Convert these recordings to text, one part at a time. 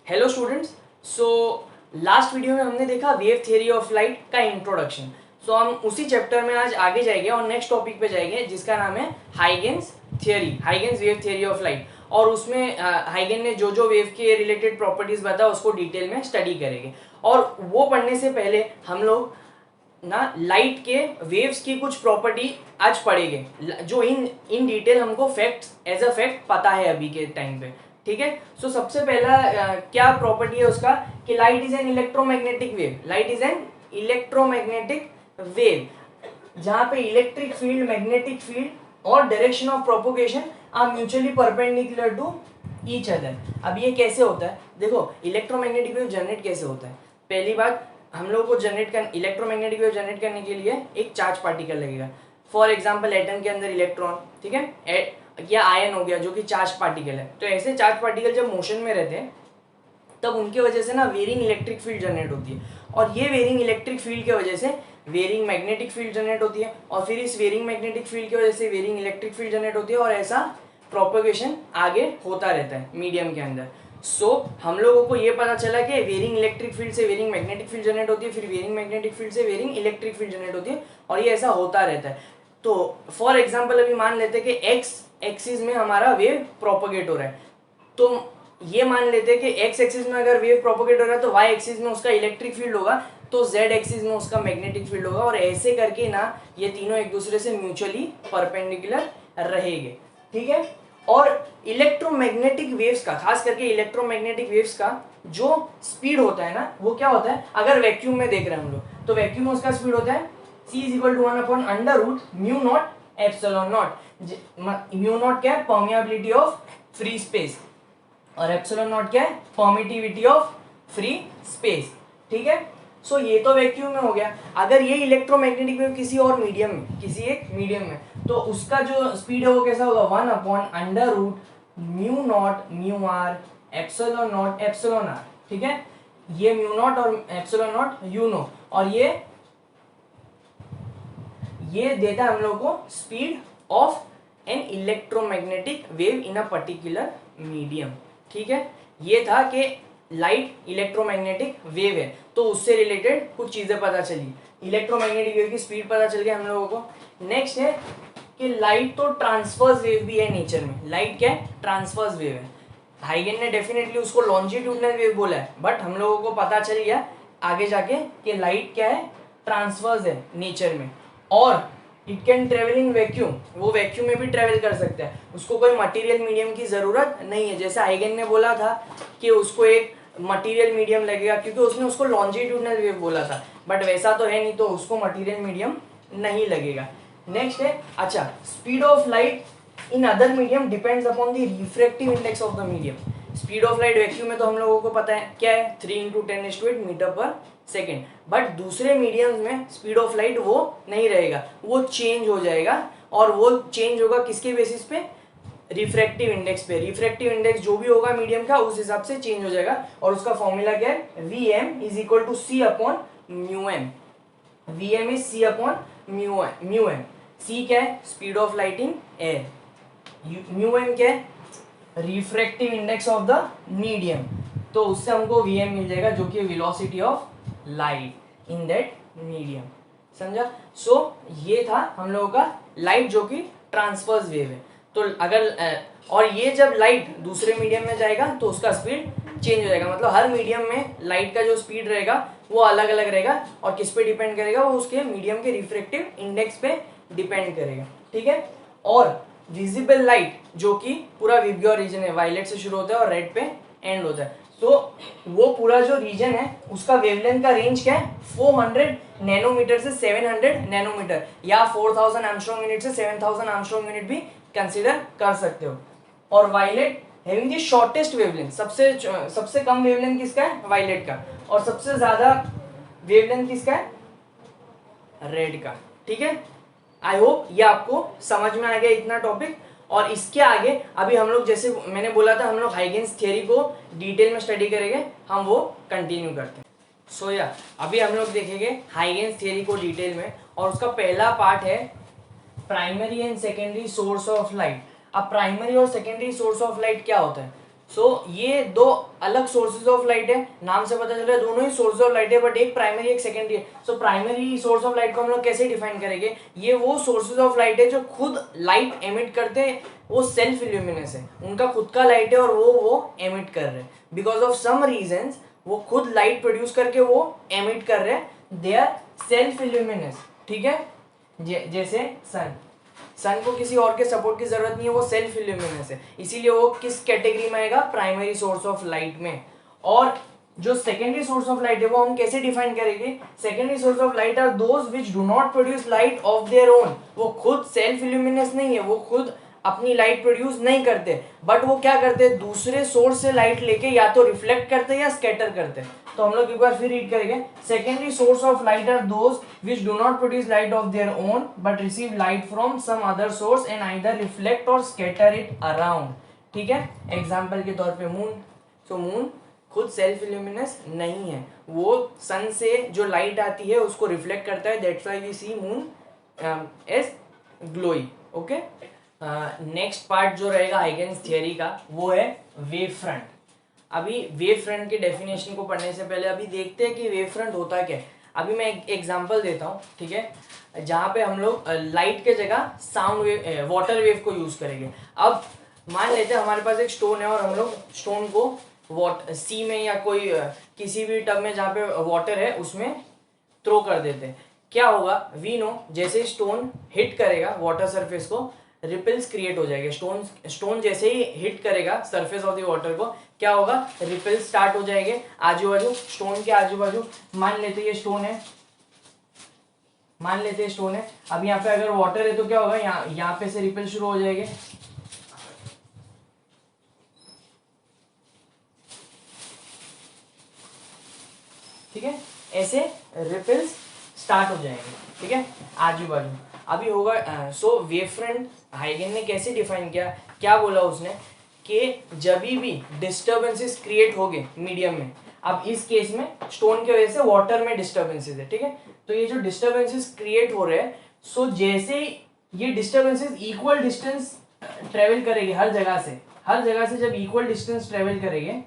Hello students. So last video में हमने देखा वेव थियरी ऑफ लाइट का इंट्रोडक्शन। सो हम उसी चैप्टर में आज आगे जाएंगे और नेक्स्ट टॉपिक पे जाएंगे जिसका नाम है Huygens theory, Huygens wave theory of light. और उसमें हाइगेन ने जो जो वेव के रिलेटेड प्रॉपर्टीज बताया उसको डिटेल में स्टडी करेंगे। और वो पढ़ने से पहले हम लोग ना लाइट के वेव्स की कुछ प्रॉपर्टी आज पढ़ेंगे जो इन डिटेल हमको फैक्ट एज अ फैक्ट पता है अभी के टाइम पे। ठीक है। सो सबसे पहला क्या प्रॉपर्टी है उसका कि light is an electromagnetic wave. Light is an electromagnetic wave जहां पे इलेक्ट्रिक फील्ड, मैग्नेटिक फील्ड और direction of propagation are mutually perpendicular to each other. अब ये कैसे होता है, देखो इलेक्ट्रोमैग्नेटिक वेव जनरेट कैसे होता है। पहली बात, हम लोग को इलेक्ट्रोमैग्नेटिक वेव जनरेट करने के लिए एक चार्ज पार्टिकल लगेगा। फॉर एग्जांपल एटम के अंदर इलेक्ट्रॉन, ठीक है, या आयन हो गया जो कि चार्ज पार्टिकल है। तो ऐसे चार्ज पार्टिकल जब मोशन में रहते हैं तब उनकी वजह से ना वेरिंग इलेक्ट्रिक फील्ड जनरेट होती है। और ये वेरिंग इलेक्ट्रिक फील्ड की वजह से वेरिंग मैग्नेटिक फील्ड जनरेट होती है और फिर इस वेरिंग मैग्नेटिक फील्ड की वजह से वेरिंग इलेक्ट्रिक फील्ड जनरेट होती है और ऐसा प्रोपोगेशन आगे होता रहता है मीडियम के अंदर। सो हम लोगों को ये पता चला कि वेरिंग इलेक्ट्रिक फील्ड से वेरिंग मैग्नेटिक फील्ड जनरेट होती है, फिर वेरिंग मैग्नेटिक फील्ड से वेरिंग इलेक्ट्रिक फील्ड जनरेट होती है और ये ऐसा होता रहता है। तो फॉर एग्जाम्पल अभी मान लेते हैं कि एक्स एक्सिस में हमारा वेव प्रोपोगेट हो रहा है। तो ये मान लेते हैं कि एक्स एक्सिस में अगर वेव प्रोपोगेट हो रहा है तो वाई एक्सिस में उसका इलेक्ट्रिक फील्ड होगा, तो जेड एक्सिस में उसका मैग्नेटिक फील्ड होगा। और ऐसे करके ना ये तीनों एक दूसरे से म्यूचुअली परपेंडिकुलर रहेंगे। ठीक है। और इलेक्ट्रोमैग्नेटिक वेव्स का, खास करके इलेक्ट्रोमैग्नेटिक वेव्स का जो स्पीड होता है ना वो क्या होता है, अगर वैक्यूम में देख रहे हैं हम लोग तो वैक्यूम में उसका स्पीड होता है c is equal to 1/√μ0 epsilon naught. Mu naught क्या है, परमिएबिलिटी ऑफ फ्री स्पेस, और एप्सिलॉन नॉट क्या है, परमिटिविटी ऑफ फ्री स्पेस। ठीक है। सो ये तो वैक्यूम में हो गया। अगर ये इलेक्ट्रोमैग्नेटिक वेव किसी और मीडियम में, किसी एक मीडियम में, तो उसका जो स्पीड है वो कैसा होगा, 1/√μ0 एप्सिलॉन नॉट एप्सिलॉन आर। ठीक है। ये म्यू नॉट और एप्सिलॉन नॉट यू नो, और ये देता है हम लोग को speed of N electromagnetic wave in a particular medium. ठीक है। ये था कि लाइट इलेक्ट्रोमैग्नेटिक वेव है, तो उससे रिलेटेड कुछ चीजें पता चली। इलेक्ट्रोमैग्नेटिक वेव की स्पीड पता चल गया हम लोगों को। नेक्स्ट है कि लाइट तो ट्रांसवर्स वेव भी है नेचर में। लाइट क्या है, ट्रांसवर्स वेव है। हाइगेन ने डेफिनेटली उसको लॉन्जिट्यूडनल वेव बोला है, बट हम लोगों को पता चल गया आगे जाके कि लाइट क्या है, ट्रांसवर्स है नेचर में। और it can travel in vacuum, वो वैक्यूम में भी ट्रेवल कर सकता है, उसको कोई मटेरियल मीडियम की जरूरत नहीं है। जैसे हाइगेन ने बोला था कि उसको एक मटेरियल मीडियम लगेगा क्योंकि उसने उसको लॉन्जिट्यूडनल वेव बोला था, बट वैसा तो है नहीं, तो उसको मटेरियल मीडियम नहीं लगेगा। नेक्स्ट है, अच्छा, speed of light in other medium depends upon the refractive index of the medium. Speed of light vacuum में तो हम लोगों को पता है क्या है, 3 × 10⁸ मीटर पर सेकेंड। बट दूसरे मीडियम्स में स्पीड ऑफ लाइट वो नहीं रहेगा, वो चेंज हो जाएगा। और वो चेंज होगा किसके बेसिस पे, रिफ्रैक्टिव इंडेक्स पे। रिफ्रैक्टिव इंडेक्स जो भी होगा मीडियम का उस हिसाब से चेंज हो जाएगा। और उसका फॉर्मूला क्या है, Vm is equal to C/μm। Vm is C/μm। C क्या है, speed of light in air, μm क्या है, refractive index of the medium. तो उससे हमको Vm मिल जाएगा जो कि velocity of light in that medium. समझा। सो ये था हम लोगों का लाइट जो कि ट्रांसवर्स वेव है। तो अगर और ये जब लाइट दूसरे मीडियम में जाएगा तो उसका स्पीड चेंज हो जाएगा। मतलब हर मीडियम में लाइट का जो स्पीड रहेगा वो अलग अलग रहेगा, और किस पे डिपेंड करेगा, वो उसके मीडियम के रिफ्रैक्टिव इंडेक्स पे डिपेंड करेगा। ठीक है। और विजिबल लाइट जो कि पूरा विबग्योर रीजन है, वायलेट से शुरू होता है और रेड पे एंड होता है, तो वो पूरा जो रीजन है उसका वेवलेंथ का रेंज क्या है, 400 नैनोमीटर से 700 नैनोमीटर, या 4000 एंगस्ट्रॉम यूनिट से 7000 एंगस्ट्रॉम यूनिट भी कंसीडर कर सकते हो। और violet having the shortest wavelength, सबसे कम वेवलेंथ किसका है, वायलेट का, और सबसे ज्यादा वेवलेंथ किसका है, रेड का। ठीक है। आई होप ये आपको समझ में आ गया इतना टॉपिक। और इसके आगे अभी हम लोग, जैसे मैंने बोला था, हम लोग हाइगेन्स थियरी को डिटेल में स्टडी करेंगे, हम वो कंटिन्यू करते हैं। सो अभी हम लोग देखेंगे हाइगेन्स थियरी को डिटेल में, और उसका पहला पार्ट है primary and secondary source of light. अब प्राइमरी और सेकेंडरी सोर्स ऑफ लाइट क्या होता है, ये दो अलग सोर्सेज ऑफ लाइट है, नाम से पता चल रहा है दोनों ही सोर्स ऑफ लाइट है, बट एक प्राइमरी एक सेकेंडरी है। So primary source of light को हम लोग कैसे डिफाइन करेंगे, ये वो सोर्सेज ऑफ लाइट है जो खुद लाइट एमिट करते हैं, वो सेल्फ इल्यूमिनस है, उनका खुद का लाइट है और वो एमिट कर रहे हैं बिकॉज ऑफ सम रीजंस, वो खुद लाइट प्रोड्यूस करके वो एमिट कर रहे हैं, दे आर सेल्फ इल्यूमिनस। ठीक है, जैसे सन को किसी और के सपोर्ट की जरूरत नहीं है, वो सेल्फ इल्यूमिनस है, इसीलिए वो किस कैटेगरी में आएगा, प्राइमरी सोर्स ऑफ लाइट में। और जो सेकेंडरी सोर्स ऑफ लाइट है वो हम कैसे डिफाइन करेंगे, secondary source of light are those which do not produce light of their own, वो खुद सेल्फ इल्यूमिनस नहीं है, वो खुद अपनी लाइट प्रोड्यूस नहीं करते, बट वो क्या करते हैं, दूसरे सोर्स से लाइट लेके या तो रिफ्लेक्ट करते हैं या स्कैटर करते हैं। तो हम लोग एक बार फिर रीड करेंगे, secondary source of light are those which do not produce light of their own but receive light from some other source and either reflect or scatter it around. ठीक है, एग्जांपल के तौर पे मून। सो मून खुद self luminous नहीं है, वो सन से जो लाइट आती है उसको रिफ्लेक्ट करता है, that's why we see moon as glowy. Okay, next part जो रहेगा हाइगेन्स थियरी का वो है वेव फ्रंट। अभी वेव फ्रंट के डेफिनेशन को पढ़ने से पहले अभी देखते हैं कि वेव फ्रंट होता क्या है। अभी मैं एक एग्जांपल देता हूँ, ठीक है, जहाँ पे हम लोग लाइट के जगह साउंड वेव, वाटर वेव को यूज करेंगे। अब मान लेते हैं हमारे पास एक स्टोन है और हम लोग स्टोन को सी में या कोई किसी भी टब में जहाँ पे वाटर है उसमें थ्रो कर देते हैं। क्या होगा, वी नो जैसे स्टोन हिट करेगा वाटर सरफेस को, रिपल्स क्रिएट हो जाएंगे। स्टोन जैसे ही हिट करेगा सरफेस ऑफ द वाटर को, क्या होगा, रिपल्स स्टार्ट हो जाएंगे आजू बाजू, स्टोन के आजू बाजू। मान लेते ये स्टोन है, अब यहाँ पे अगर वाटर है तो क्या होगा, यहाँ पे से रिपल शुरू हो जाएंगे। ठीक है, ऐसे रिपल्स स्टार्ट हो जाएंगे। ठीक है, आजू बाजू अभी होगा। सो वेव फ्रंट हाइगेन ने कैसे डिफाइन किया, क्या बोला उसने कि जब भी डिस्टर्बेंसेस क्रिएट हो गए मीडियम में, अब इस केस में स्टोन की वजह से वाटर में डिस्टर्बेंसेस है। ठीक है, तो ये जो डिस्टर्बेंसेस क्रिएट हो रहे हैं, सो जैसे ये डिस्टर्बेंसेस इक्वल डिस्टेंस ट्रेवल करेंगे हर जगह से जब इक्वल डिस्टेंस ट्रेवल करेंगे,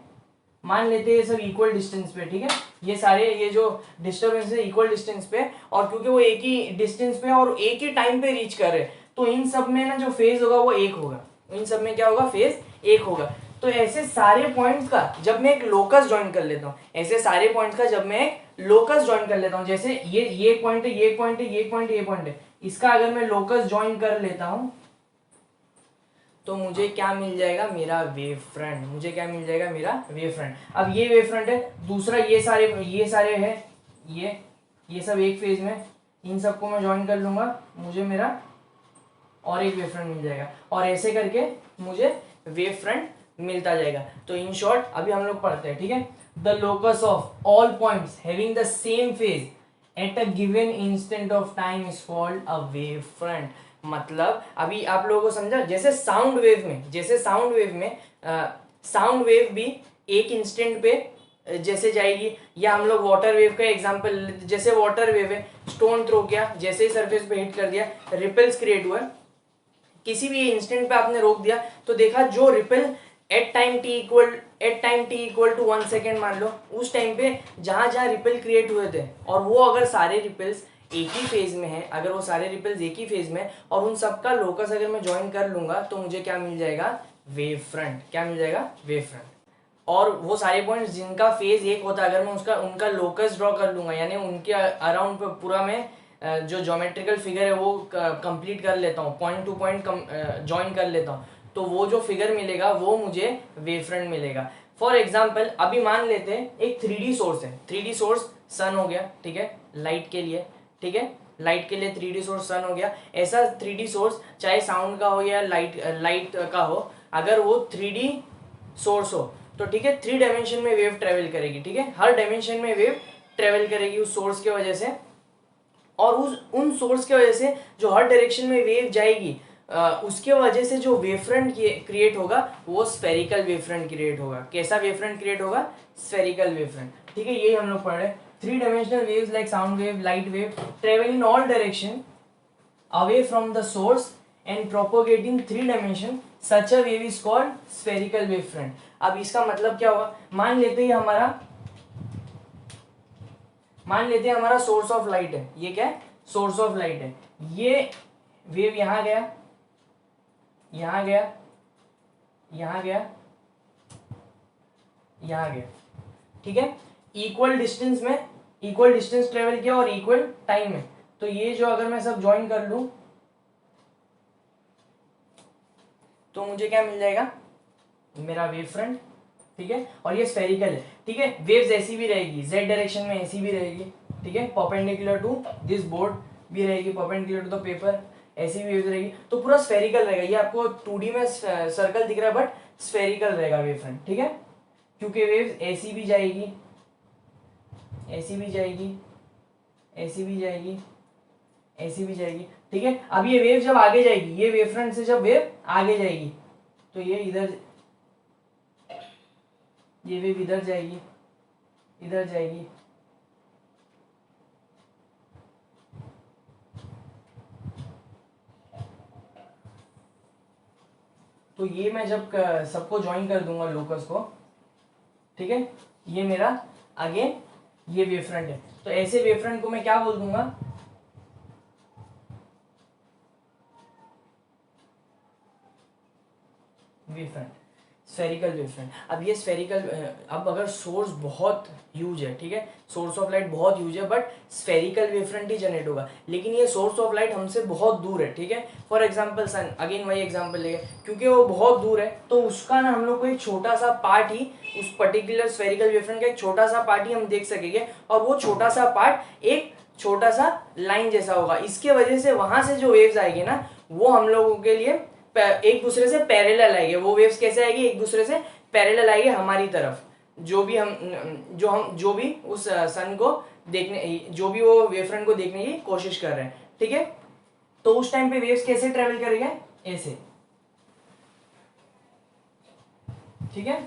मान लेते हैं ये सब इक्वल डिस्टेंस पे। ठीक है, ये जो डिस्टर्बेंस है इक्वल डिस्टेंस पे, और क्योंकि वो एक ही डिस्टेंस पे और एक ही टाइम पे रीच कर रहे हैं, तो इन सब में ना जो फेज होगा वो एक होगा, इन सब में क्या होगा, फेज एक होगा। तो ऐसे सारे पॉइंट्स का जब मैं एक लोकस ज्वाइन कर लेता हूँ, जैसे ये पॉइंट है, ये पॉइंट है, ये पॉइंट है, ये पॉइंट है, इसका अगर मैं लोकस ज्वाइन कर लेता हूँ तो मुझे क्या मिल जाएगा, मेरा वेव फ्रंट। अब ये वेव फ्रंट है, दूसरा ये सारे है, ये सब एक फेज में, इन सबको मैं ज्वाइन कर लूंगा, मुझे मेरा और एक वेव फ्रंट मिल जाएगा, और ऐसे करके मुझे वेव फ्रंट मिलता जाएगा। तो इन शॉर्ट अभी हम लोग पढ़ते हैं। ठीक है, the locus of all points having the same phase at a given instant of time is called a wave front. मतलब अभी आप लोगों को समझा, जैसे साउंड वेव में साउंड वेव भी एक इंस्टेंट पे जैसे जाएगी, या हम लोग वाटर वेव का एग्जांपल, जैसे वाटर वेव है, स्टोन थ्रो किया, जैसे ही सरफेस पे हिट कर दिया, रिपल्स क्रिएट हुआ, किसी भी इंस्टेंट पे आपने रोक दिया तो देखा जो ripple at time t equal to 1 second मान लो, उस टाइम पे जहां जहां रिपल क्रिएट हुए थे, और वो अगर सारे रिपल्स एक ही फेज में है, और उन सबका लोकस अगर मैं ज्वाइन कर लूंगा तो मुझे क्या मिल जाएगा, वेव फ्रंट। और वो सारे पॉइंट्स जिनका फेज एक होता है, अगर मैं उनका लोकस ड्रॉ कर लूंगा, यानी उनके अराउंड पे पूरा मैं जो ज्योमेट्रिकल फिगर है वो कंप्लीट कर लेता हूँ, पॉइंट टू पॉइंट ज्वाइन कर लेता हूँ, तो वो जो फिगर मिलेगा वो मुझे वेव फ्रंट मिलेगा। फॉर एग्जाम्पल अभी मान लेते हैं एक 3D सोर्स है, 3D सोर्स सन हो गया। ठीक है, लाइट के लिए 3D सोर्स सन हो गया। ऐसा 3D सोर्स चाहे साउंड का हो या लाइट का हो, अगर वो 3D सोर्स हो तो ठीक है, 3 डायमेंशन में वेव ट्रेवल करेगी। ठीक है, हर डायमेंशन में वेव ट्रेवल करेगी उस सोर्स की वजह से, और उन सोर्स की वजह से जो हर डायरेक्शन में वेव जाएगी, उसके वजह से जो वेव फ्रंट क्रिएट होगा वो स्फेरिकल वेव फ्रंट क्रिएट होगा। कैसा वेव फ्रंट क्रिएट होगा, स्फेरिकल वेव फ्रंट। ठीक है, यही हम लोग पढ़ रहे हैं। 3 dimensional waves like sound wave, light wave travel in all direction away from the source and propagating 3 dimension, such a wave is called spherical wave front। अब इसका मतलब क्या होगा, मान लेते हैं हमारा सोर्स ऑफ लाइट है, ये क्या है, सोर्स ऑफ लाइट है, ये वेव यहां गया, यहां गया, यहां गया, यहां गया, ठीक है, इक्वल डिस्टेंस में, इक्वल डिस्टेंस ट्रेवल किया और इक्वल टाइम में। तो ये जो अगर मैं सब ज्वाइन कर लूं तो मुझे क्या मिल जाएगा, मेरा वेव फ्रंट, ठीक है, और ये स्फेरिकल है, ठीक है, वेव्स ऐसी भी रहेगी, जेड डायरेक्शन में ऐसी भी रहेगी, ठीक है, परपेंडिकुलर टू दिस बोर्ड भी रहेगी, परपेंडिकुलर टू द पेपर, ऐसी भी वेव्स रहेगी, तो पूरा स्फेरिकल रहेगा। ये आपको 2D में सर्कल दिख रहा है बट स्फेरिकल रहेगा वेव फ्रंट, ठीक है, क्योंकि वेव्स ऐसी भी जाएगी, ऐसी भी जाएगी, ऐसी भी जाएगी, ऐसी भी जाएगी, ठीक है। अब ये वेव जब आगे जाएगी, ये वेव फ्रंट से जब वेव आगे जाएगी तो ये इधर, ये वेव इधर जाएगी, इधर जाएगी, तो ये मैं जब सबको ज्वाइन कर दूंगा लोकस को, ठीक है, ये मेरा अगेन ये वेव फ्रंट है, तो ऐसे वेव फ्रंट को मैं क्या बोल दूंगा, wave front, spherical wave front. अब ये स्फेरिकल, अब अगर सोर्स बहुत ह्यूज है, ठीक है, सोर्स ऑफ लाइट बहुत ह्यूज है but spherical wave front he generate होगा, लेकिन ये सोर्स ऑफ लाइट हमसे बहुत दूर है, ठीक है, फॉर एग्जांपल सन, अगेन वही एग्जांपल लेंगे, क्योंकि वो बहुत दूर है तो उसका ना हम लोग को एक छोटा सा पार्ट ही, उस पर्टिकुलर स्फेरिकल वेव फ्रंट का एक छोटा सा पार्ट ही हम देख सकेंगे, और वो छोटा सा पार्ट एक छोटा सा लाइन जैसा होगा, इसके वजह से वहां से जो वेव्स आएगी ना वो हम लोगों के लिए एक दूसरे से पैरेलल आएंगे। वो वेव्स कैसे आएगी, एक दूसरे से पैरेलल आएंगे हमारी तरफ, जो भी उस सन को देखने, जो भी वो वेव फ्रंट को देखने की कोशिश कर रहे हैं, ठीक है, तो उस टाइम पे वेव्स कैसे ट्रेवल करेंगे, ऐसे, ठीक है,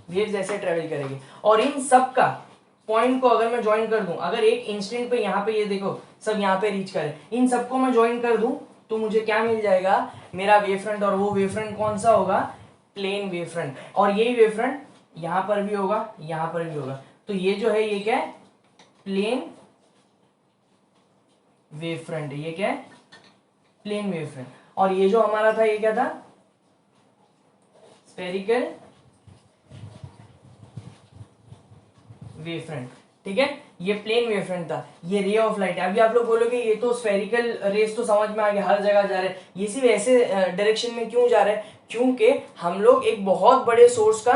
वेव्स ऐसे ट्रेवल करेंगे, और इन सब का पॉइंट को अगर मैं ज्वाइन कर दूं, अगर एक इंस्टेंट पे यहाँ पे ये देखो सब यहाँ पे रीच करे, इन सबको मैं ज्वाइन कर दूं तो मुझे क्या मिल जाएगा, मेरा वेव फ्रंट, और वो वेव फ्रंट कौन सा होगा, प्लेन वेव फ्रंट, और यही वेव फ्रंट यहां पर भी होगा, यहां पर भी होगा, तो ये जो है ये क्या है, प्लेन वेव फ्रंट, ये क्या है, प्लेन वेव फ्रंट, और ये जो हमारा था ये क्या था, स्फेरिकल वेव फ्रंट, ठीक है, ये प्लेन वेव फ्रंट था, ये रे ऑफ लाइट है। अभी आप लोग बोलोगे ये तो स्फेरिकल रेस तो समझ में आ गया, हर जगह जा रहे हैं, ये सिर्फ ऐसे डायरेक्शन में क्यों जा रहे हैं, क्योंकि हम लोग एक बहुत बड़े सोर्स का,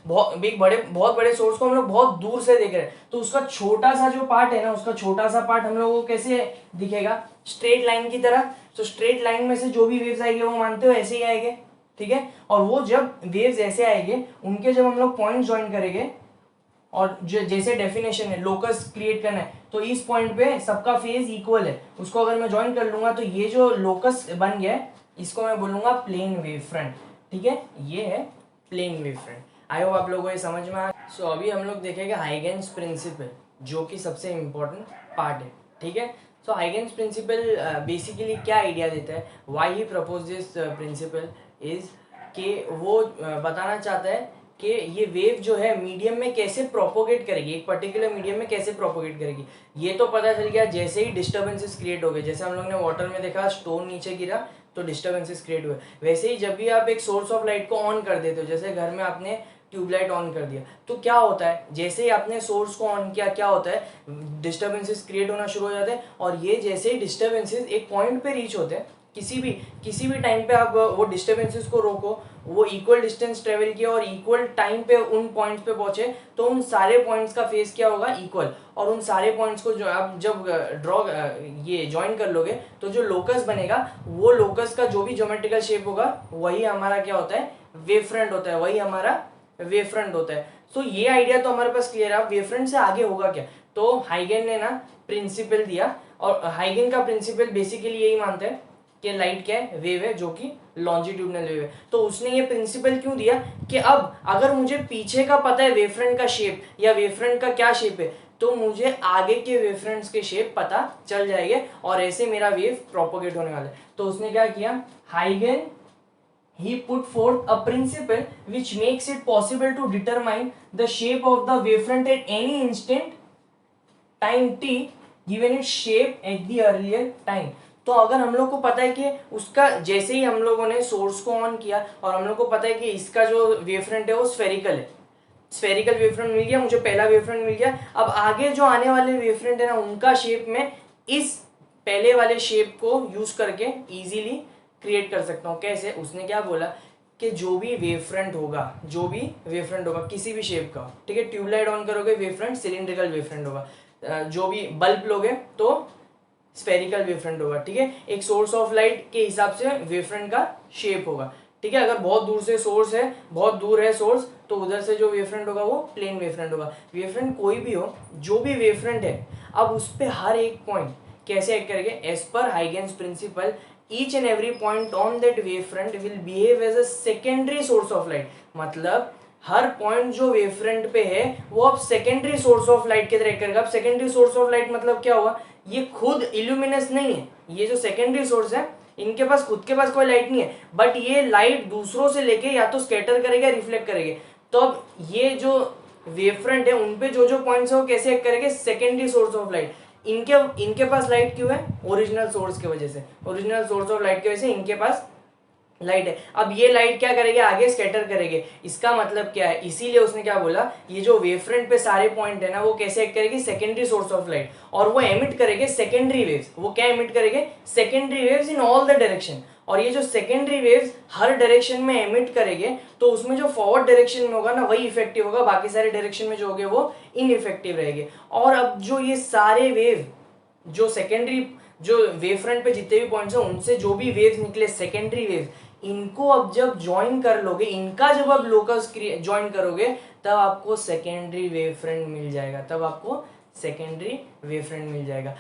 बहुत बड़े सोर्स को हम लोग बहुत दूर से देख रहे हैं, तो उसका छोटा सा जो पार्ट है ना, उसका छोटा सा पार्ट हम लोगों को कैसे दिखेगा, स्ट्रेट लाइन की तरह, तो स्ट्रेट लाइन में से जो भी वेव्स आएंगे वो मानते हो ऐसे ही आएंगे, ठीक है, और वो जब वेव्स ऐसे आएंगे उनके जब हम लोग पॉइंट ज्वाइन करेंगे, और जैसे डेफिनेशन है लोकस क्रिएट करना है, तो इस पॉइंट पे सबका फेज इक्वल है, उसको अगर मैं ज्वाइन कर लूंगा तो ये जो लोकस बन गया है इसको मैं बोलूंगा प्लेन वेव फ्रंट, ठीक है, ये है plane wave front. I hope आप लोगों को ये समझ में आ। सो अभी हम लोग देखेंगे हाइगेन्स प्रिंसिपल, जो कि सबसे इम्पोर्टेंट पार्ट है, ठीक है। सो हाइगेन्स प्रिंसिपल बेसिकली क्या आइडिया देता है, why he propose this principle is कि वो बताना चाहता है कि ये वेव जो है मीडियम में कैसे प्रोपोगेट करेगी, एक पर्टिकुलर मीडियम में कैसे प्रोपोगेट करेगी, ये तो पता चल गया जैसे ही डिस्टर्बेंसेस क्रिएट हो गए, जैसे हम लोग ने वाटर में देखा स्टोन नीचे गिरा तो डिस्टर्बेंसेस क्रिएट हुए, वैसे ही जब भी आप एक सोर्स ऑफ लाइट को ऑन कर देते हो, जैसे घर में आपने ट्यूबलाइट ऑन कर दिया तो क्या होता है, जैसे ही आपने सोर्स को ऑन किया क्या होता है, डिस्टर्बेंसेस क्रिएट होना शुरू हो जाते हैं, और ये जैसे ही डिस्टर्बेंसेस एक पॉइंट पे रीच होते हैं, किसी भी टाइम पे आप वो डिस्टर्बेंसेस को रोको, वो इक्वल डिस्टेंस ट्रेवल किया और इक्वल टाइम पे उन पॉइंट्स पे पहुंचे, तो उन सारे पॉइंट्स का फेस क्या होगा, इक्वल, और उन सारे पॉइंट्स को जो आप जब ये ज्वाइन कर लोगे तो जो लोकस बनेगा, वो लोकस का जो भी ज्योमेट्रिकल शेप होगा वही हमारा क्या होता है, वेव फ्रंट होता है, वही हमारा वेव फ्रंट होता है। सो ये आइडिया तो हमारे पास क्लियर है। वेव फ्रंट से आगे होगा क्या, तो हाइगेन ने ना प्रिंसिपल दिया, और हाइगेन का प्रिंसिपल बेसिकली यही मानते हैं कि लाइट क्या है, वेव है, जो कि लॉन्जिट्यूडनल वेव है। तो उसने ये प्रिंसिपल क्यों दिया कि अब अगर मुझे पीछे का पता है वेव फ्रंट का शेप या वेव फ्रंट का क्या शेप है, तो मुझे आगे के वेव फ्रंट्स के शेप पता चल जाएंगे, और ऐसे मेरा वेव प्रोपोगेट होने वाला है। तो उसने क्या किया, हाइगेन he put forth a principle which makes it possible to determine the shape of the wavefront at any instant time t given its shape at the earlier time। तो अगर हम लोग को पता है कि उसका जैसे ही हम लोगों ने सोर्स को ऑन किया और हम लोग को पता है कि इसका जो वेवफ्रंट है वो स्फेरिकल है, स्फेरिकल वेवफ्रंट मिल गया मुझे, पहला वेवफ्रंट मिल गया। अब आगे जो आने वाले वेवफ्रंट है ना उनका शेप में इस पहले वाले शेप को यूज करके इजीली क्रिएट कर सकता हूँ। कैसे? उसने क्या बोला कि जो भी वेवफ्रंट होगा किसी भी शेप का, ठीक है, ट्यूबलाइट ऑन करोगे वेवफ्रंट सिलिंड्रिकल वेवफ्रंट होगा, जो भी बल्ब लोगे तो स्फेरिकल वेवफ्रंट होगा, ठीक है। एक सोर्स ऑफ लाइट के हिसाब से वेवफ्रंट का शेप होगा, ठीक है। अगर बहुत दूर से सोर्स है, बहुत दूर है सोर्स, तो उधर से जो वेवफ्रंट होगा वो प्लेन वेवफ्रंट होगा। वेवफ्रंट कोई भी हो, जो भी वेवफ्रंट है, अब उस पर हर एक पॉइंट कैसे एक्ट करेंगे? As per Huygens principle each and every point on that wavefront will behave as a secondary source of light। मतलब हर पॉइंट जो वेवफ्रंट पे है वो अब सेकेंडरी सोर्स ऑफ लाइट की तरह एक्ट करेगा। अब सेकेंडरी सोर्स ऑफ लाइट मतलब क्या हुआ? ये खुद इल्यूमिनस नहीं है, ये जो सेकेंडरी सोर्स है इनके पास खुद के पास कोई लाइट नहीं है, बट ये लाइट दूसरों से लेके या तो स्कैटर करेगा, रिफ्लेक्ट करेंगे। तो अब ये जो वेवफ्रंट है उनपे जो जो पॉइंट्स है वो कैसे एक्ट करेंगे? Secondary source of light. इनके पास लाइट क्यों है? ओरिजिनल सोर्स की वजह से, ओरिजिनल सोर्स ऑफ लाइट की वजह से इनके पास लाइट है। अब ये लाइट क्या करेगी? आगे स्कैटर करेंगे। इसका मतलब क्या है? इसीलिए उसने क्या बोला, ये जो वेवफ्रंट पे सारे पॉइंट है ना वो कैसे एक्ट करेगी? सेकेंडरी सोर्स ऑफ लाइट, और वो एमिट करेंगे सेकेंडरी वेव्स। वो क्या एमिट करेंगे? Secondary waves in all the direction. और ये जो सेकेंडरी वेव्स हर डायरेक्शन में एमिट करेंगे तो उसमें जो फॉरवर्ड डायरेक्शन में होगा ना वही इफेक्टिव होगा, बाकी सारे डायरेक्शन में जो होंगे वो इनइफेक्टिव रहेंगे। और अब जो ये सारे वेव जो सेकेंडरी जो वेवफ्रंट पे जितने भी पॉइंट्स हैं उनसे जो भी वेव्स निकले सेकेंडरी वेव्स, इनको अब जब ज्वाइन कर लोगे, इनका जब आप लोकस ज्वाइन करोगे तब आपको सेकेंडरी वेवफ्रंट मिल जाएगा, तब आपको सेकेंडरी वेवफ्रंट मिल जाएगा।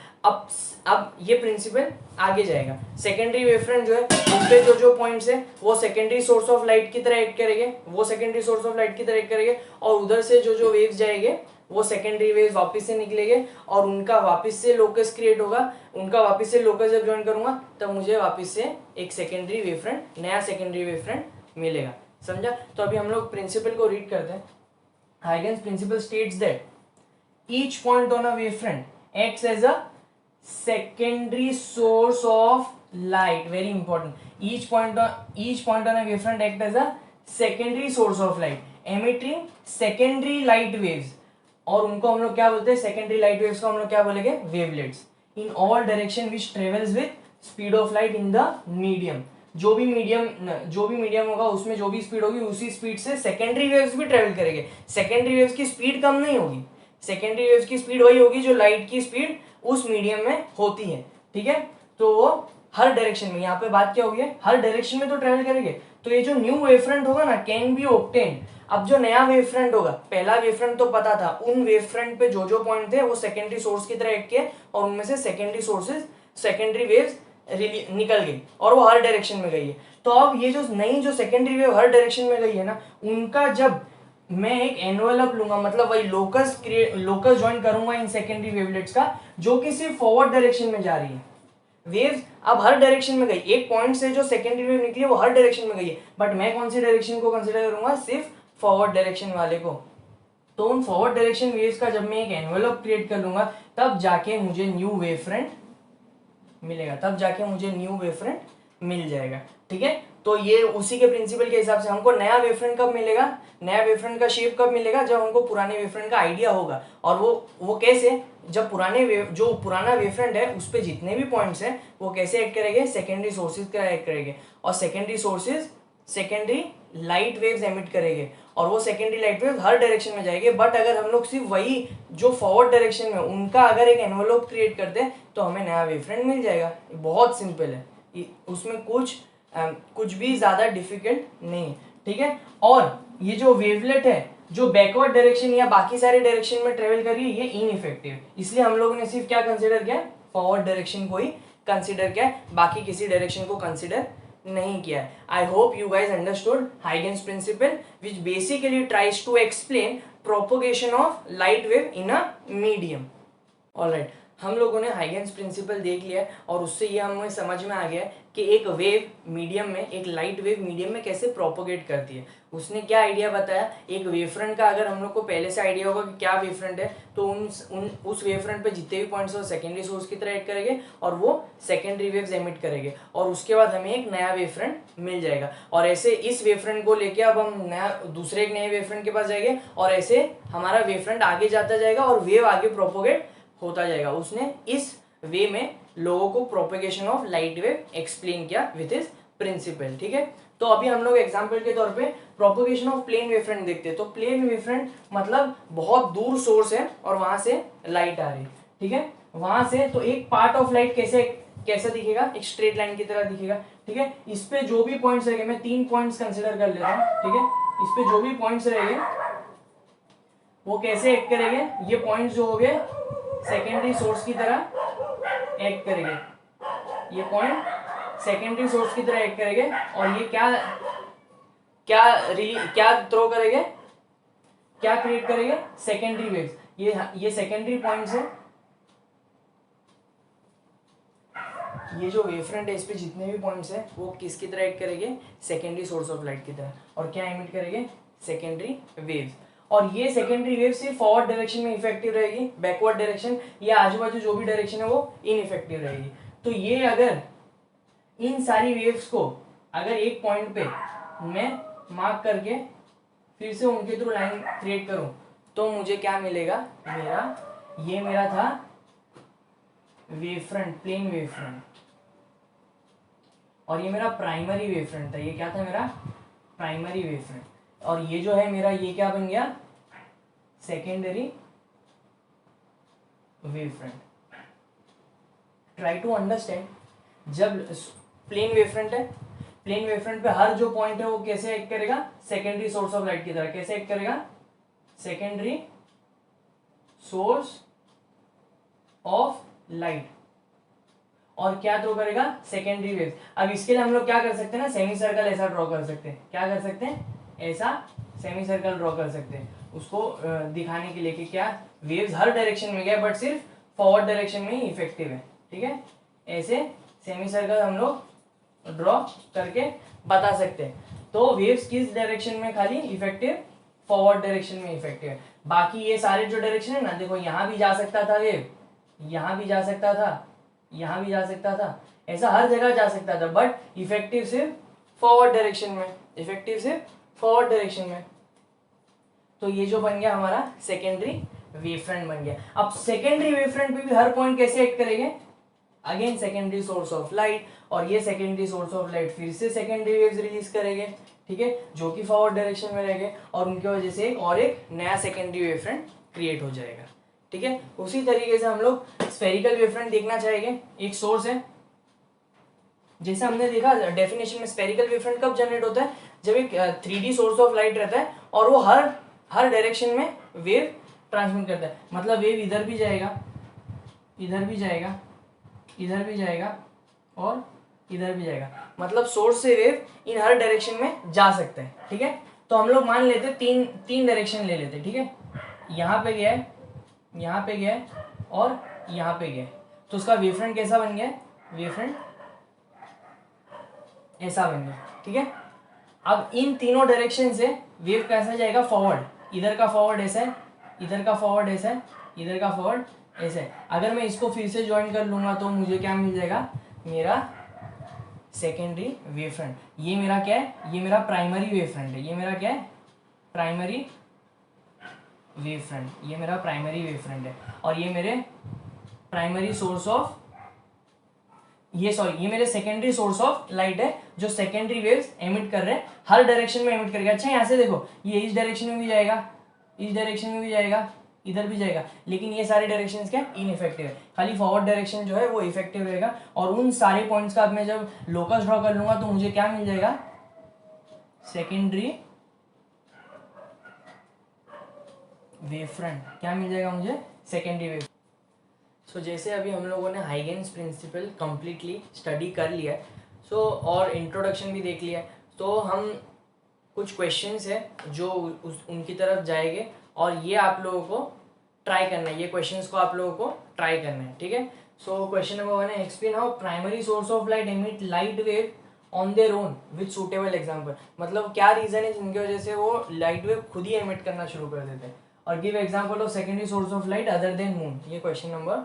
अब ये प्रिंसिपल आगे जाएगा। सेकेंडरी वेवफ्रंट जो है उन पे जो जो पॉइंट्स है वो सेकेंडरी सोर्स ऑफ लाइट की तरह एक्ट करेंगे, वो सेकेंडरी सोर्स ऑफ लाइट की तरह एक्ट करेंगे, और उधर से जो जो वेव्स जाएंगे वो सेकेंडरी वेव्स वापस से निकलेंगे और उनका वापस से लोकस क्रिएट होगा। उनका वापस से लोकस जब ज्वाइन करूंगा तब मुझे वापस से एक सेकेंडरी वेवफ्रंट, नया सेकेंडरी वेवफ्रंट मिलेगा। समझा? तो अभी हम लोग प्रिंसिपल को रीड करते हैं। Huygens principle states that each point on a wavefront acts as a secondary source of light, very important। each point on a wavefront act as a secondary source of light emitting secondary light waves, और उनको हम लोग क्या बोलते हैं? Secondary light waves को हम लोग क्या बोलेंगे? Wavelets. In all direction which travels with speed of light in the medium. जो भी मीडियम होगा उसमें जो भी स्पीड होगी उसी स्पीड से सेकेंडरी वेव्स भी ट्रेवल करेंगे। सेकेंडरी वेव्स की स्पीड कम नहीं होगी, सेकेंडरी वेव्स की स्पीड वही होगी जो लाइट की स्पीड उस मीडियम में होती है, ठीक है। तो वो हर डायरेक्शन में, यहाँ पे बात क्या होगी? हर डायरेक्शन में तो ट्रेवल करेंगे। तो ये जो न्यू वेवफ्रंट होगा ना कैन बी ऑब्टेन्ड। अब जो नया वेवफ्रंट होगा, पहला वेवफ्रंट तो पता था, उन वेवफ्रंट पे जो जो पॉइंट थे वो सेकेंडरी सोर्स की तरह एक्ट किए और उनमें से सेकेंडरी वेव्स निकल गई और वो हर डायरेक्शन में गई है। तो अब ये जो नई जो सेकेंडरी वेव हर डायरेक्शन में गई है ना, उनका जब मैं एक एनवेलप लूंगा, मतलब वही लोकस ज्वाइन करूंगा इन सेकेंडरी वेवलेट्स का, जो कि सिर्फ फॉरवर्ड डायरेक्शन में जा रही है। वेव्स अब हर डायरेक्शन में गई, एक पॉइंट से जो सेकेंडरी वेव निकली है वो हर डायरेक्शन में गई है, बट मैं कौन सी डायरेक्शन को कंसीडर करूंगा? सिर्फ फॉरवर्ड डायरेक्शन वाले को। तो उन फॉरवर्ड डायरेक्शन वेव्स का जब मैं एक एनवेलप क्रिएट कर लूंगा तब जाके मुझे न्यू वेवफ्रंट मिलेगा, तब जाके मुझे न्यू वेवफ्रंट मिल जाएगा, ठीक है। तो ये उसी के प्रिंसिपल के हिसाब से हमको नया वेवफ्रंट कब मिलेगा? नया वेवफ्रंट का शेप कब मिलेगा? जब हमको पुराने वेवफ्रंट का आइडिया होगा। और वो कैसे? जब जो पुराना वेवफ्रंट है उस पे जितने भी पॉइंट्स हैं वो कैसे एक्ट करेंगे? सेकेंडरी सोर्सेज का एक्ट करेंगे, और secondary sources secondary light waves emit करेंगे, और वो सेकेंडरी लाइट वेव हर डायरेक्शन में जाएंगे। बट अगर हम लोग सिर्फ वही जो फॉरवर्ड डायरेक्शन में उनका अगर एक एनवेलप क्रिएट करते हैं तो हमें नया वेवफ्रंट मिल जाएगा। बहुत सिंपल है, उसमें कुछ भी ज्यादा डिफिकल्ट नहीं है, ठीक है। और ये जो वेवलेट है जो बैकवर्ड डायरेक्शन या बाकी सारे डायरेक्शन में ट्रेवल कर रही है ये इनइफेक्टिव, इसलिए हम लोगों ने सिर्फ क्या कंसिडर किया? फॉरवर्ड डायरेक्शन को ही कंसिडर किया, बाकी किसी डायरेक्शन को कंसिडर नहीं किया है। I hope you guys understood Huygens principle which basically tries to explain propagation of light wave in a medium. Alright, हम लोगों ने हाइगेंस प्रिंसिपल देख लिया है और उससे ये हमें समझ में आ गया है कि एक वेव मीडियम में, एक लाइट वेव मीडियम में कैसे प्रोपोगेट करती है। उसने क्या आइडिया बताया, एक वेवफ्रंट का अगर हम लोग को पहले से आइडिया होगा कि क्या वेवफ्रंट है, तो उस वेवफ्रंट पे जितने भी पॉइंट्स हो सेकेंडरी सोर्स की तरह ऐड करेंगे और वो सेकेंडरी वेव्स एमिट करेंगे और उसके बाद हमें एक नया वेवफ्रंट मिल जाएगा। और ऐसे इस वेवफ्रंट को लेके अब हम दूसरे एक नए वेवफ्रंट के पास जाएंगे और ऐसे हमारा वेवफ्रंट आगे जाता जाएगा और वेव आगे प्रोपोगेट होता जाएगा। उसने इस वे में लोगों को propagation of light wave explain किया विद हिज प्रिंसिपल। ठीक है, तो अभी हम लोग एग्जांपल के तौर पे प्रोपेगेशन ऑफ प्लेन वेवफ्रंट देखते हैं। तो प्लेन वेवफ्रंट मतलब बहुत दूर सोर्स है और वहां से लाइट आ रही है। ठीक है, वहां से तो एक पार्ट ऑफ लाइट कैसा दिखेगा, एक स्ट्रेट लाइन की तरह दिखेगा। ठीक है, इस पे जो भी पॉइंट्स रहेंगे, मैं 3 पॉइंट्स कंसिडर कर लेता हूं। ठीक है, इस पे जो भी पॉइंट्स रहेंगे वो कैसे एक्ट करेंगे, ये पॉइंट्स जो हो गए सेकेंडरी सोर्स की तरह एक्ट करेंगे। ये पॉइंट सेकेंडरी सोर्स की तरह एक्ट करेंगे और ये क्या क्या थ्रो करेंगे, क्या क्रिएट करेंगे, सेकेंडरी वेव्स। ये सेकेंडरी पॉइंट्स है। ये जो वेवफ्रंट है इस पे जितने भी पॉइंट्स है वो किसकी तरह एक्ट करेंगे, सेकेंडरी सोर्स ऑफ लाइट की तरह, और क्या एमिट करेंगे, सेकेंडरी वेव्स। और ये सेकेंडरी वेव सिर्फ फॉरवर्ड डायरेक्शन में इफेक्टिव रहेगी, बैकवर्ड डायरेक्शन या आजू बाजू जो भी डायरेक्शन है वो इनइफेक्टिव रहेगी। तो ये अगर इन सारी वेव्स को अगर एक पॉइंट पे मैं मार्क करके फिर से उनके थ्रू लाइन क्रिएट करूं तो मुझे क्या मिलेगा, मेरा था वेवफ्रंट, प्लेन वेवफ्रंट, और ये मेरा प्राइमरी वेवफ्रंट था। ये क्या था, मेरा प्राइमरी वेवफ्रंट। और ये जो है मेरा, ये क्या बन गया, secondary wavefront. Try to understand, जब प्लेन वेवफ्रंट है, प्लेन वेवफ्रंट पे हर जो पॉइंट है वो कैसे एक्ट करेगा, सेकेंडरी सोर्स ऑफ लाइट की तरह। कैसे एक्ट करेगा, सेकेंडरी सोर्स ऑफ लाइट, और क्या थ्रो करेगा, सेकेंडरी वेव। अब इसके लिए हम लोग क्या कर सकते हैं ना, सेमी सर्कल ऐसा ड्रॉ कर सकते हैं। क्या कर सकते हैं, ऐसा सेमी सर्कल ड्रॉ कर सकते हैं उसको दिखाने के लिए कि क्या वेव्स हर डायरेक्शन में गया बट सिर्फ फॉरवर्ड डायरेक्शन में ही इफेक्टिव है। ठीक है, ऐसे सेमी सर्कल हम लोग ड्रॉ करके बता सकते हैं। तो वेव्स किस डायरेक्शन में खाली इफेक्टिव, फॉरवर्ड डायरेक्शन में इफेक्टिव है। बाकी ये सारे जो डायरेक्शन है ना, देखो यहाँ भी जा सकता था वेव, यहाँ भी जा सकता था, यहाँ भी जा सकता था, ऐसा हर जगह जा सकता था, बट इफेक्टिव सिर्फ फॉरवर्ड डायरेक्शन में, इफेक्टिव सिर्फ फॉरवर्ड डायरेक्शन में। तो ये जो बन गया हमारा सेकेंडरी वेवफ्रंट बन गया। अब सेकेंडरी वेवफ्रंट पे भी हर पॉइंट कैसे एक्ट करेंगे, again secondary source of light, और ये सेकेंडरी सोर्स ऑफ लाइट फिर से सेकेंडरी वेव्स रिलीज करेंगे। ठीक है, जो कि फॉरवर्ड डायरेक्शन में रहेंगे और उनकी वजह से एक नया सेकेंडरी वेवफ्रंट क्रिएट हो जाएगा। ठीक है, उसी तरीके से हम लोग स्फेरिकल वेवफ्रंट देखना चाहेंगे। एक सोर्स है, जैसे हमने देखा डेफिनेशन में, स्फेरिकल वेवफ्रंट कब जनरेट होता है, जब एक 3D सोर्स ऑफ लाइट रहता है और वो हर डायरेक्शन में वेव ट्रांसमिट करता है। मतलब वेव इधर भी जाएगा, इधर भी जाएगा, इधर भी जाएगा और इधर भी जाएगा। मतलब सोर्स से वेव इन हर डायरेक्शन में जा सकता है। ठीक है, तो हम लोग मान लेते तीन डायरेक्शन ले लेते। ठीक है, यहाँ पे गया है, यहाँ पे गया है और यहाँ पे गया है। तो उसका वेवफ्रंट कैसा बन गया, वेवफ्रंट ऐसा बन गया। ठीक है, अब इन तीनों डायरेक्शन से वेव कैसा जाएगा, फॉरवर्ड। इधर का फॉरवर्ड ऐसा है, इधर का फॉरवर्ड ऐसा है, इधर का फॉरवर्ड ऐसा है। अगर मैं इसको फिर से ज्वाइन कर लूंगा तो मुझे क्या मिल जाएगा, मेरा सेकेंडरी वेवफ्रंट। ये मेरा क्या है, ये मेरा प्राइमरी वेवफ्रंट है। ये मेरा क्या है, प्राइमरी वेवफ्रंट, ये मेरा प्राइमरी वेवफ्रंट है। और ये मेरे प्राइमरी सोर्स ऑफ, ये मेरे सेकेंडरी सोर्स ऑफ लाइट है जो सेकेंडरी वेव्स एमिट कर रहे हैं, हर डायरेक्शन में एमिट करेगा। अच्छा, यहाँ से देखो, ये इस डायरेक्शन में भी जाएगा, इस डायरेक्शन में भी जाएगा, इधर भी जाएगा, लेकिन ये सारे डायरेक्शंस क्या इनइफेक्टिव है। खाली फॉरवर्ड डायरेक्शन जो है वो इफेक्टिव रहेगा। और उन सारे पॉइंट्स का अब मैं जब लोकस ड्रॉ कर लूंगा तो मुझे क्या मिल जाएगा, सेकेंडरी वेवफ्रंट। क्या मिल जाएगा मुझे, सेकेंडरी वेव। सो जैसे अभी हम लोगों ने हाइगेंस प्रिंसिपल कंप्लीटली स्टडी कर लिया है, और इंट्रोडक्शन भी देख लिया है, तो हम कुछ क्वेश्चंस है जो उनकी तरफ जाएंगे और ये आप लोगों को ट्राई करना है, ये क्वेश्चंस को आप लोगों को ट्राई करना है, ठीक है। सो क्वेश्चन नंबर 1 है explain how primary source of light emit light wave on their own with suitable example. मतलब क्या रीजन है जिनकी वजह से वो लाइट वेव खुद ही एमिट करना शुरू कर देते हैं, और give example of secondary source of light other than moon. ये क्वेश्चन नंबर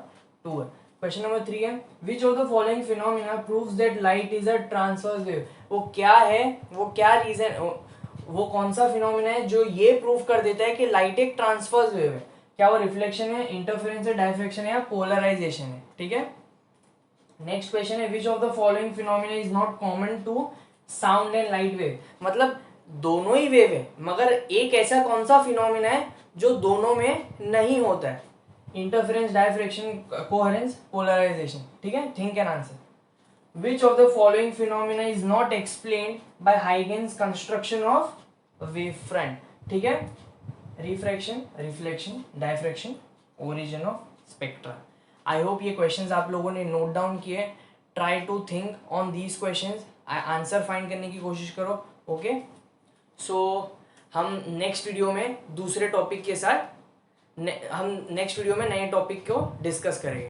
2 है। क्वेश्चन नंबर 3 है which of the following phenomena proves that light is a transverse wave. वो क्या है, वो क्या रीजन, वो कौन सा फिनोमिना है जो ये प्रूव कर देता है कि लाइट एक ट्रांसवर्स वेव है। क्या वो रिफ्लेक्शन है, इंटरफेरेंस है, डायफ्रैक्शन है या पोलराइजेशन है, ठीक है। नेक्स्ट क्वेश्चन है which of the following phenomena is not common to sound and light wave. मतलब दोनों ही वेव है मगर एक ऐसा कौन सा फिनोमिना है जो दोनों में नहीं होता है। इंटरफेरेंस, डायफ्रैक्शन, कोहेरेंस, पोलराइजेशन, ठीक है। Think and answer. Which of the following phenomena is not explained by Huygens construction of wavefront, ठीक है। Refraction, reflection, diffraction, origin of spectra. I hope ये क्वेश्चंस आप लोगों ने नोट डाउन किए। Try to think on these questions, answer find करने की कोशिश करो, ओके। सो हम नेक्स्ट वीडियो में दूसरे टॉपिक के साथ हम नेक्स्ट वीडियो में नए टॉपिक को डिस्कस करेंगे।